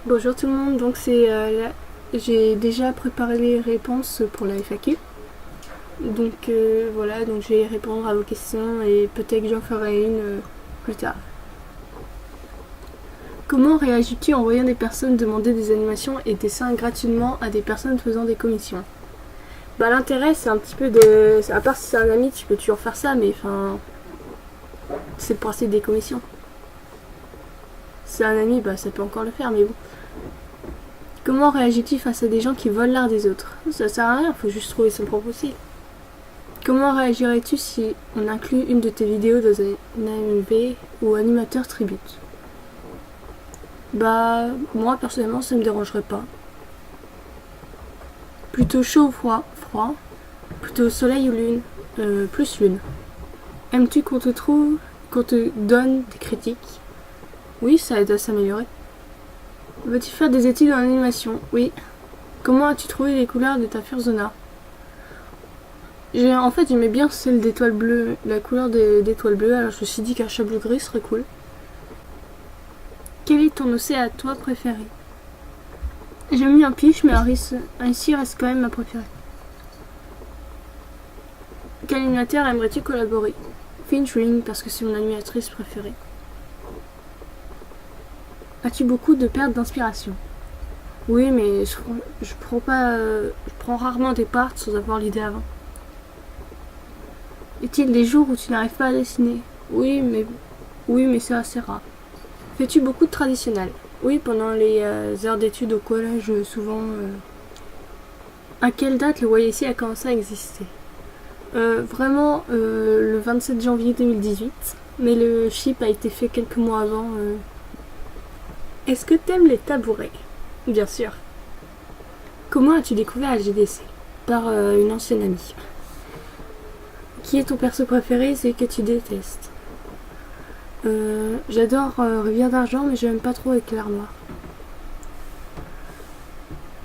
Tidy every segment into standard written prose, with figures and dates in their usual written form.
Bonjour tout le monde, donc j'ai déjà préparé les réponses pour la FAQ. Donc voilà, donc je vais répondre à vos questions et peut-être que j'en ferai une plus tard. Comment réagis-tu en voyant des personnes demander des animations et dessins gratuitement à des personnes faisant des commissions? Bah l'intérêt c'est un petit peu de... À part si c'est un ami tu peux toujours faire ça, mais enfin... C'est le principe des commissions. Si c'est un ami, bah ça peut encore le faire, mais bon. Comment réagis-tu face à des gens qui volent l'art des autres? Ça sert à rien, faut juste trouver son propre style. Comment réagirais-tu si on inclut une de tes vidéos dans un AMV ou animateur tribute? Bah, moi personnellement ça me dérangerait pas. Plutôt chaud ou froid? Froid. Plutôt soleil ou lune? Plus lune. Aimes-tu qu'on te donne des critiques? Oui, ça aide à s'améliorer. Veux-tu faire des études en animation? Oui. Comment as-tu trouvé les couleurs de ta Fursona? En fait, j'aimais bien celle d'étoile bleue, la couleur d'étoile bleue, alors je me suis dit qu'un chat bleu gris serait cool. Quel est ton océan à toi préféré? J'ai mis un piche, mais ainsi reste quand même ma préférée. Quel animateur aimerais-tu collaborer? Finchring, parce que c'est mon animatrice préférée. As-tu beaucoup de pertes d'inspiration? Oui, mais je prends rarement des parts sans avoir l'idée avant. Est-il des jours où tu n'arrives pas à dessiner? Oui, mais c'est assez rare. Fais-tu beaucoup de traditionnel? Oui, pendant les heures d'études au collège, souvent. À quelle date le YSI a commencé à exister? Vraiment le 27 janvier 2018, mais le chip a été fait quelques mois avant. Est-ce que t'aimes les tabourets? Bien sûr. Comment as-tu découvert LGDC? Par une ancienne amie. Qui est ton perso préféré et celui que tu détestes? J'adore Rivière d'Argent, mais j'aime pas trop Éclair Noir.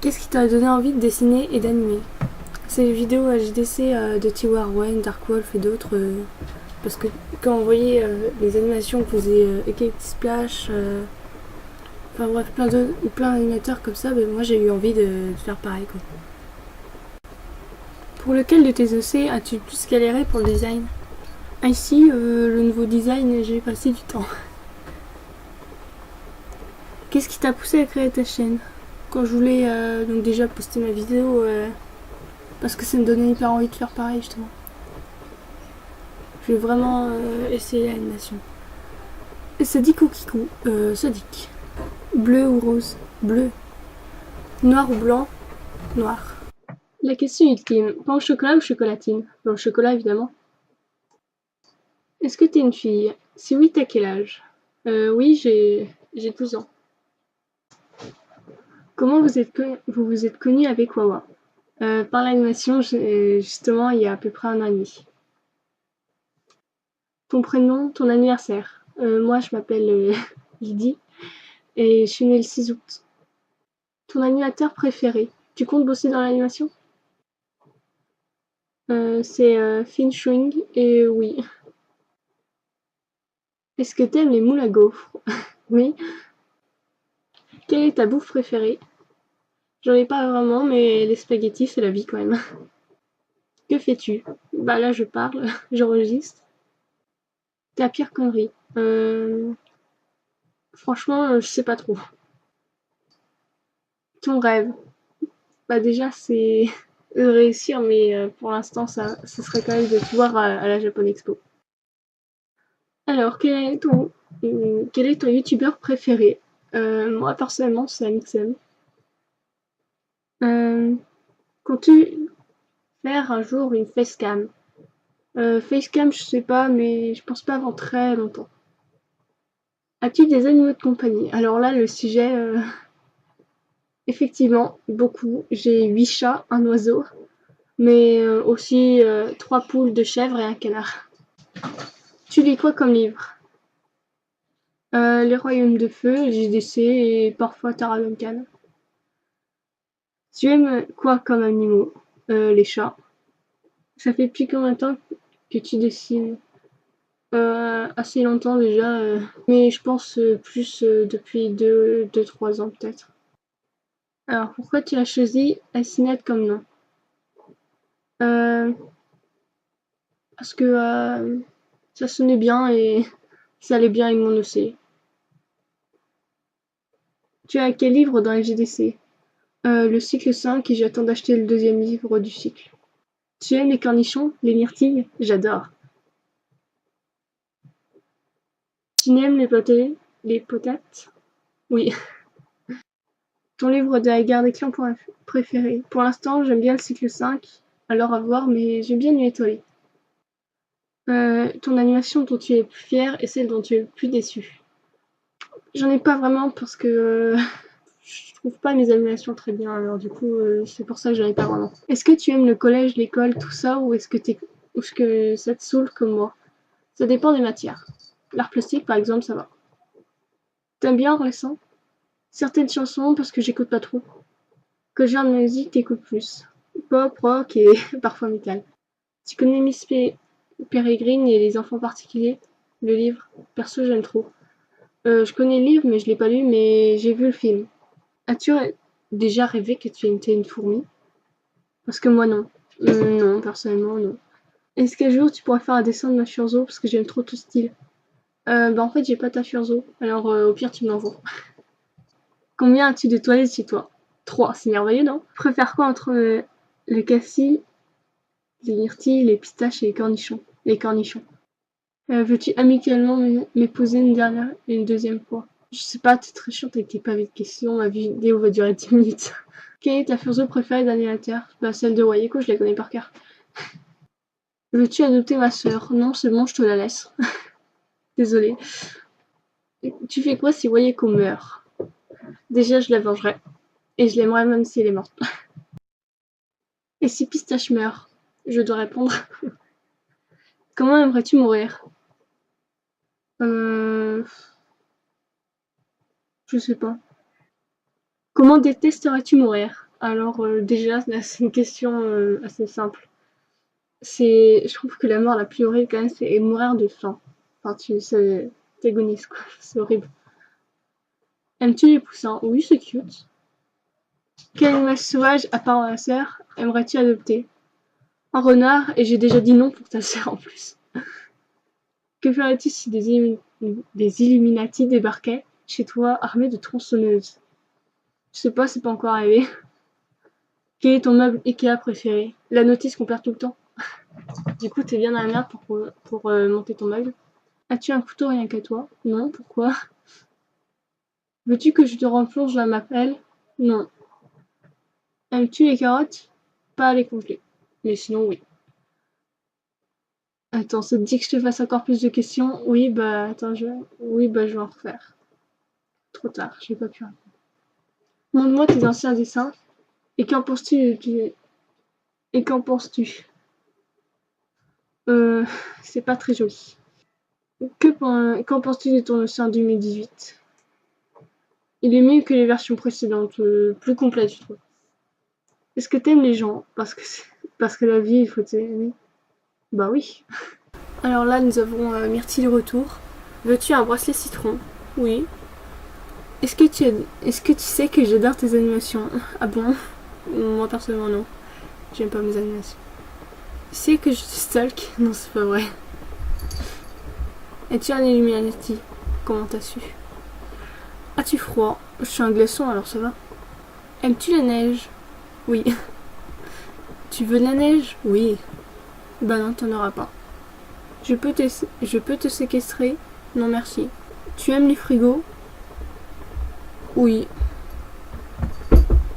Qu'est-ce qui t'a donné envie de dessiner et d'animer? C'est les vidéos LGDC de T-War1, Dark Wolf et d'autres. Parce que quand on voyait les animations que faisait Eclipse Splash, enfin bref, plein d'animateurs comme ça, moi j'ai eu envie de faire pareil, quoi. Pour lequel de tes OC as-tu plus galéré pour le design? Ici, le nouveau design, j'ai passé du temps. Qu'est-ce qui t'a poussé à créer ta chaîne? Quand je voulais donc déjà poster ma vidéo, parce que ça me donnait hyper envie de faire pareil justement. Je vais vraiment essayer l'animation. Sadik ou Kikou? Sadik. Bleu ou rose? Bleu. Noir ou blanc? Noir. La question ultime, pain au chocolat ou chocolatine? Pain au chocolat évidemment. Est-ce que t'es une fille? Si oui, t'as quel âge? Oui, j'ai 12 ans. Comment vous vous êtes connus avec Wawa? Par l'animation, justement, il y a à peu près un an et demi. Ton prénom, ton anniversaire? Moi, je m'appelle Lydie et je suis née le 6 août. Ton animateur préféré? Tu comptes bosser dans l'animation? C'est Finchwing et oui. Est-ce que t'aimes les moules à gaufres? Oui. Quelle est ta bouffe préférée? J'en ai pas vraiment, mais les spaghettis, c'est la vie quand même. Que fais-tu? Bah là, je parle, j'enregistre. Ta pire connerie? Franchement, je sais pas trop. Ton rêve? Bah déjà, c'est de réussir, mais pour l'instant, ce serait quand même de te voir à la Japan Expo. Alors, quel est ton youtubeur préféré? Moi, personnellement, c'est Amixem. Comptes-tu faire un jour une facecam? Facecam, je sais pas, mais je pense pas avant très longtemps. As-tu des animaux de compagnie? Alors là, le sujet, effectivement, beaucoup. J'ai 8 chats, un oiseau, mais aussi 3 poules, 2 chèvres et un canard. Tu lis quoi comme livre? Les Royaumes de Feu, JDC et parfois Tara Duncan. Tu aimes quoi comme animaux? Les chats. Ça fait depuis combien de temps que tu dessines? Assez longtemps déjà, mais je pense plus depuis 2-3 ans peut-être. Alors, pourquoi tu as choisi Alcinette comme nom? Euh, Parce que ça sonnait bien et ça allait bien avec mon dossier. Tu as quel livre dans les GDC? Le cycle 5 et j'attends d'acheter le deuxième livre du cycle. Tu aimes les cornichons, les myrtilles? J'adore. Tu aimes les potates? Oui. Ton livre de la guerre des clans préféré? Pour l'instant, j'aime bien le cycle 5, alors à voir, mais j'aime bien Nuit étoilée. Ton animation dont tu es le plus fier et celle dont tu es le plus déçu? J'en ai pas vraiment parce que je trouve pas mes animations très bien, alors du coup, c'est pour ça que j'en ai pas vraiment. Est-ce que tu aimes le collège, l'école, tout ça, ou est-ce que ça te saoule comme moi? Ça dépend des matières. L'art plastique, par exemple, ça va. T'aimes bien récent? Certaines chansons parce que j'écoute pas trop. Quel genre de musique t'écoutes plus? Pop, rock et parfois métal. Tu connais Miss Peregrine et les enfants particuliers? Le livre? Perso, j'aime trop. Je connais le livre, mais je l'ai pas lu, mais j'ai vu le film. As-tu déjà rêvé que tu étais une fourmi? Parce que moi, non. Non, personnellement, non. Est-ce qu'un jour tu pourrais faire un dessin de ma Furzo? Parce que j'aime trop tout style. En fait, j'ai pas ta Furzo. Alors, au pire, tu me l'envoies. Combien as-tu de toilettes chez toi? 3, c'est merveilleux, non? Tu préfères quoi entre le cassis, les myrtilles, les pistaches et les cornichons? Les cornichons. Veux-tu amicalement m'épouser une deuxième fois? Je sais pas, t'es très chiante avec tes pavés de questions, ma vidéo va durer 10 minutes. Quelle est ta Furzo préférée d'animateur? Bah, celle de Wayeko, je la connais par cœur. Veux-tu adopter ma sœur? Non, c'est bon, je te la laisse. Désolée. Tu fais quoi si Wayeko meurt? Déjà, je la vengerai. Et je l'aimerais même si elle est morte. Et si Pistache meurt? Je dois répondre. Comment aimerais-tu mourir? Je sais pas. Comment détesterais-tu mourir? Alors déjà, c'est une question assez simple. Je trouve que la mort la plus horrible quand même, c'est mourir de faim. Enfin, t'agonisses quoi, c'est horrible. Aimes-tu les poussins? Oui, c'est cute. Quel animal sauvage, à part ma sœur, aimerais-tu adopter? Un renard, et j'ai déjà dit non pour ta sœur en plus. Que ferais-tu si des Illuminati débarquaient chez toi armés de tronçonneuses? Je sais pas, c'est pas encore arrivé. Quel est ton meuble Ikea préféré? La notice qu'on perd tout le temps. Du coup, t'es bien dans la merde pour monter ton meuble. As-tu un couteau rien qu'à toi? Non, pourquoi? Veux-tu que je te replonge dans ma pelle? Non. Aimes-tu les carottes? Pas les congeler. Mais sinon, oui. Attends, ça te dit que je te fasse encore plus de questions? Oui, bah, attends, oui, bah, je vais en refaire. Trop tard, j'ai pas pu. Montre-moi tes anciens dessins. Et qu'en penses-tu Et qu'en penses-tu? C'est pas très joli. Qu'en penses-tu de ton océan 2018? Il est mieux que les versions précédentes, plus complète, je trouve. Est-ce que t'aimes les gens? Parce que la vie, il faut t'aimer. Bah oui. Alors là, nous avons Myrtille retour. Veux-tu un bracelet citron? Oui. Est-ce que tu sais que j'adore tes animations? Ah bon? Moi personnellement non. J'aime pas mes animations. Tu sais que je te stalk? Non, c'est pas vrai. Es-tu un Illuminati? Comment t'as su? As-tu froid? Je suis un glaçon alors ça va. Aimes-tu la neige? Oui. Tu veux de la neige? Oui. Bah non, t'en auras pas. Je peux te séquestrer? Non merci. Tu aimes les frigos? Oui.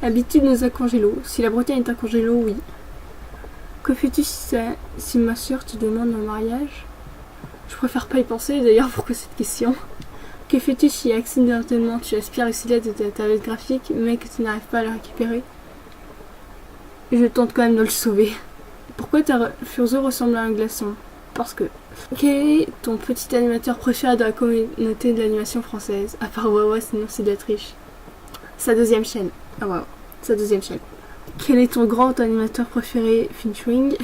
Habitude nos congélo. Si la Bretagne est un congélo, oui. Que fais-tu si ma soeur te demande en mariage? Je préfère pas y penser d'ailleurs, pourquoi cette question? Que fais-tu si accidentellement tu aspires le cylindre de ta tablette graphique mais que tu n'arrives pas à le récupérer? Je tente quand même de le sauver. Pourquoi ta Furzo ressemble à un glaçon? Parce que. Quel est ton petit animateur préféré de la communauté de l'animation française? À part Wawa, sinon c'est de la triche. Sa deuxième chaîne. Ah Wawa, sa deuxième chaîne. Quel est ton grand animateur préféré featuring?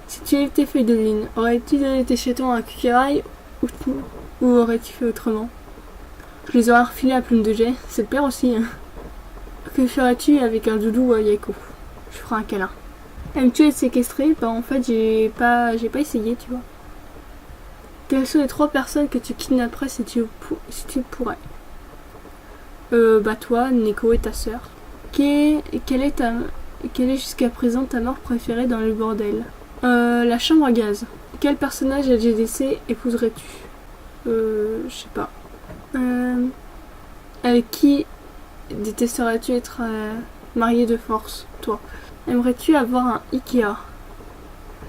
Si tu étais feuille de ligne, aurais-tu donné tes chatons à Kukeraï ou aurais-tu fait autrement? Je les aurais refilés à Plume de Jet, c'est le pire aussi. Hein. Que ferais-tu avec un doudou ou un Yeko? Je ferai un câlin. Aimes-tu être séquestré? Bah en fait j'ai pas essayé, tu vois. Quelles sont les 3 personnes que tu kidnapperais si tu pourrais? Bah toi, Neko et ta sœur. Quelle est jusqu'à présent ta mort préférée dans le bordel? La chambre à gaz. Quel personnage LGDC épouserais-tu? Je sais pas. Avec qui détesterais-tu être marié de force, toi? Aimerais-tu avoir un Ikea?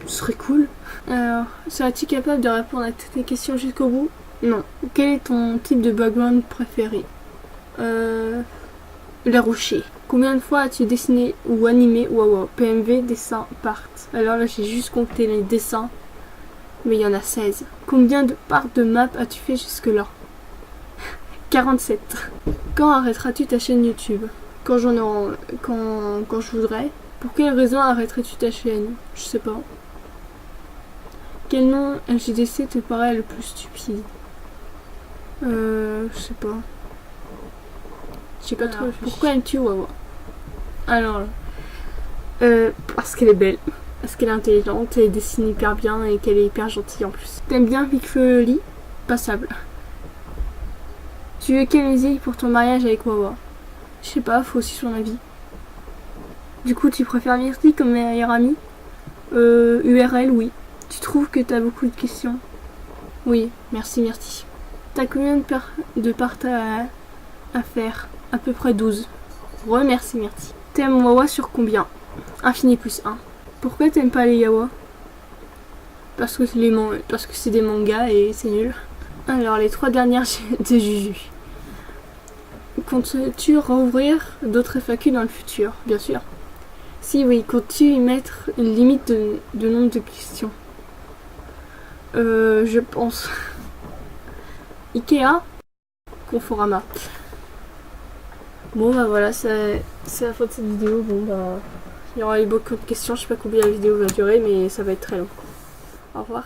Ce serait cool. Alors, serais-tu capable de répondre à toutes les questions jusqu'au bout? Non. Quel est ton type de background préféré? Les rochers. Combien de fois as-tu dessiné ou animé Wawa? PMV, dessin, part. Alors là, j'ai juste compté les dessins, mais il y en a 16. Combien de parts de map as-tu fait jusque-là? 47. Quand arrêteras-tu ta chaîne YouTube? Quand je voudrais. Pour quelle raison arrêterais-tu ta chaîne? Je sais pas. Quel nom LGDC te paraît le plus stupide? Je sais pas. Je sais pas trop. Pourquoi aimes-tu Wawa? Alors, parce qu'elle est belle, parce qu'elle est intelligente, elle dessine hyper bien et qu'elle est hyper gentille en plus. T'aimes bien Big Flo et Oli? Passable. Tu veux quelle musique pour ton mariage avec Wawa? Je sais pas, faut aussi son avis. Du coup, tu préfères Myrtille comme meilleure amie? URL, oui. Tu trouves que t'as beaucoup de questions? Oui, merci Myrtille. T'as combien de parts à faire? À peu près 12. Remercie Myrtille. T'aimes Wawa sur combien? Infini plus 1. Pourquoi t'aimes pas les yaoi? Parce que c'est des mangas et c'est nul. Alors, les 3 dernières de Juju. Comptes-tu rouvrir d'autres FAQ dans le futur? Bien sûr. Si oui, comptes-tu y mettre une limite de nombre de questions? Je pense. Ikea? Conforama. Bon bah voilà, c'est la fin de cette vidéo. Bon bah, il y aura eu beaucoup de questions, je sais pas combien la vidéo va durer, mais ça va être très long. Au revoir.